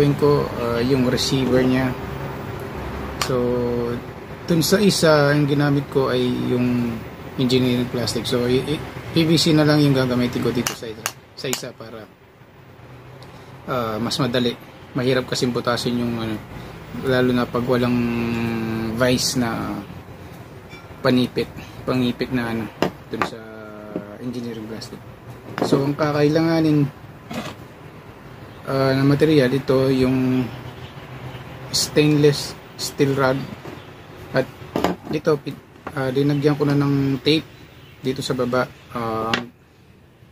gagawin ko, yung receiver niya. So dun sa isa, yung ginamit ko ay yung engineering plastic. So PVC na lang yung gagamitin ko dito sa isa para mas madali. Mahirap kasi butasin yung lalo na pag walang vice na pangipit na dun sa engineering plastic. So ang kakailanganin na material, ito yung stainless steel rod, at dito dinagyan ko na ng tape dito sa baba.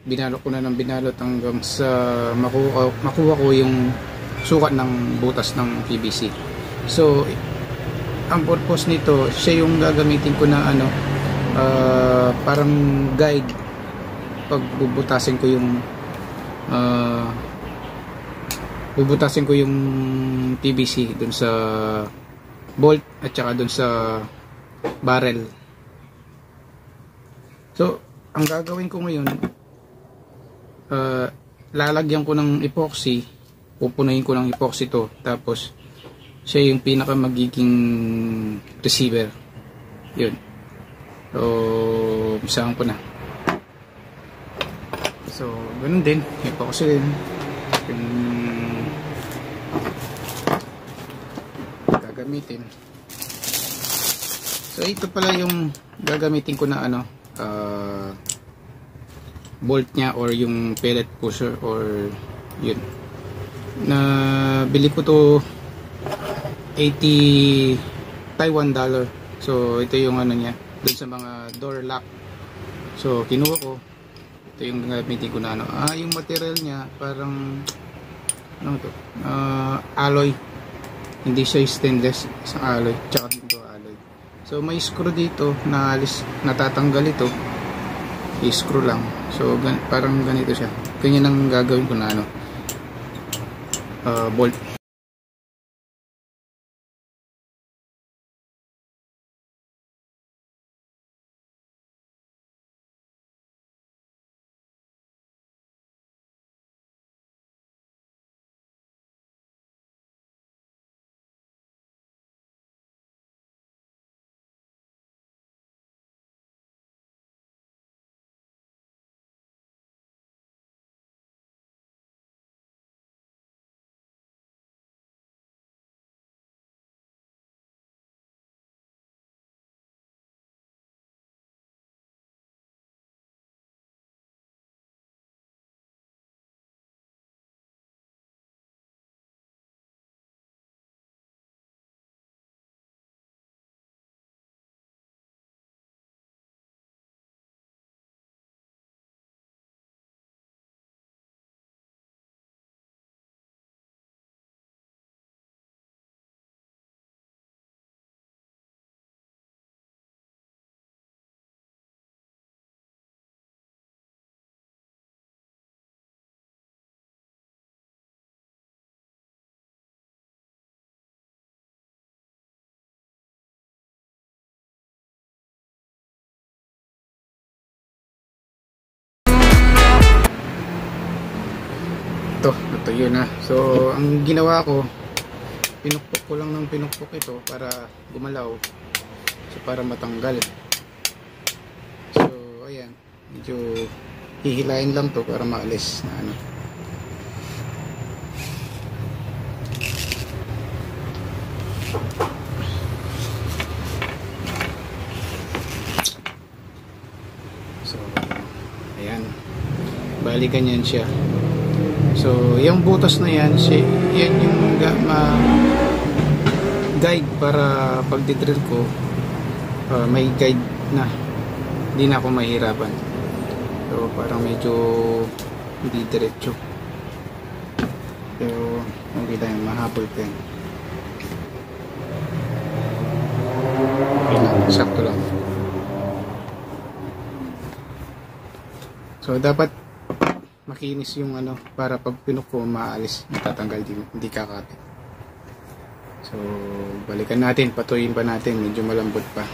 Binalot ko na ng binalot hanggang sa makuha ko yung sukat ng butas ng PVC. So ang purpose nito, siya yung gagamitin ko na parang guide pag bubutasin ko yung PVC dun sa bolt at saka dun sa barrel. So ang gagawin ko ngayon, lalagyan ko ng epoxy, pupunayin ko ng epoxy to, tapos siya yung pinaka magiging receiver. Yun. So umpisahan ko na. So ganun din, epoxy din yung gagamitin. So ito pala yung gagamitin ko na bolt nya, or yung pellet pusher, or yun. Na bili ko to $80 Taiwan. So ito yung niya dun sa mga door lock. So kinuha ko, ito yung gagamitin ko na yung material niya parang alloy, hindi siya stainless, isang alloy, tsaka dito alloy. So may screw dito na natatanggal ito, i-screw lang. So parang ganito siya, ganyan ang gagawin ko na bolt. Ito yun na. So ang ginawa ko, pinukpok ko lang ng pinukpok ito para gumalaw, so para matanggal. So ayan, medyo hihilain lang to para maalis na so ayan, bali ganyan siya. So yung butas na yan, yan yung guide para pag di-drill ko, may guide na, hindi na ako mahirapan. So parang medyo hindi diretso, pero hindi tayo mahabol pa yan. Okay lang, sakto lang. So dapat makinis yung para pag pinuk ko maalis, matatanggal, hindi kakapit. So balikan natin, patuyin pa natin, medyo malambot pa.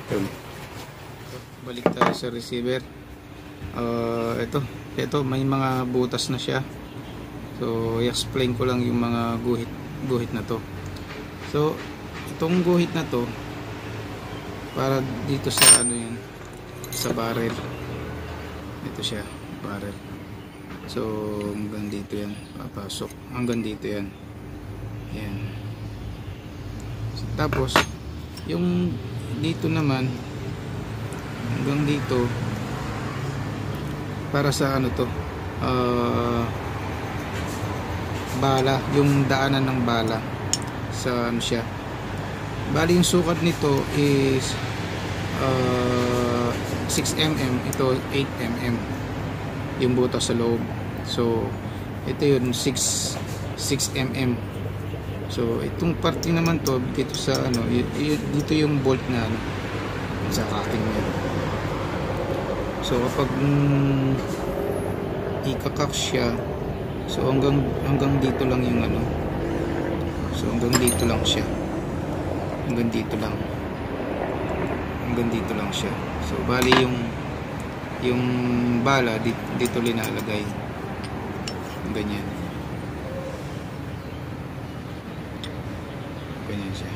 So, balik tayo sa receiver. Ito may mga butas na siya. So i-explain ko lang yung mga guhit na to. So itong guhit na to para dito sa ano yan, sa barrel. Ito siya, barrel. So hanggang dito yan papasok, hanggang dito yan. Yan. Tapos yung dito naman hanggang dito para sa ano to, bala, yung daanan ng bala sa ano siya. Bali yung sukat nito is 6mm, ito 8mm yung butas sa loob. So ito yun 6mm. So itong parte naman to dito sa ano, dito yung bolt na ano, sa cocking niya. So kapag ikakak siya, so hanggang dito lang yung ano, so hanggang dito lang siya, hanggang dito lang siya. So bali yung bala dito linalagay, ganyan siya.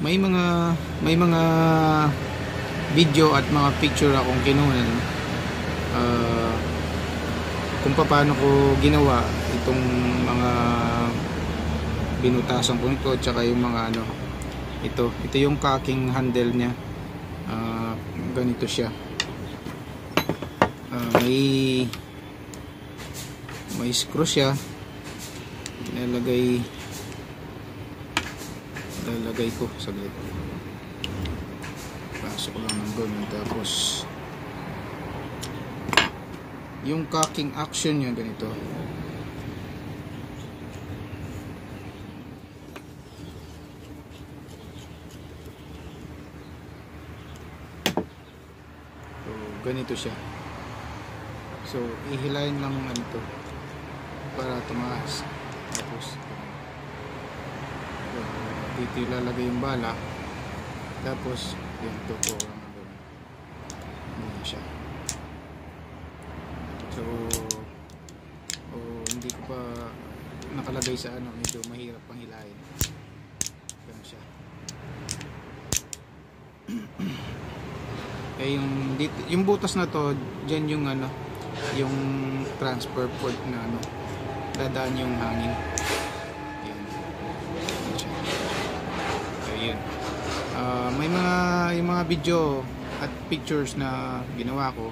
May mga video at mga picture akong kinunan kung paano ko ginawa itong mga binutasan ko ito, tsaka yung mga ano, ito yung cocking handle nya. Ganito siya. May screw siya, lalagay ko saglit, pasok lang ng ganun. Tapos yung cocking action nya ganito. So ganito siya. So ihilayin lang ano to para tumaas. Tapos dito ilalagay yung bala. Tapos yan, tupo lang doon. Ganyan siya. So hindi ko pa nakalagay sa ano, medyo mahirap pang hilahin. Ganyan siya. Yung dito, yung butas na to, diyan yung ano, yung transfer port na ano, dadaan yung hangin. Yan. Ayun. May mga video at pictures na ginawa ko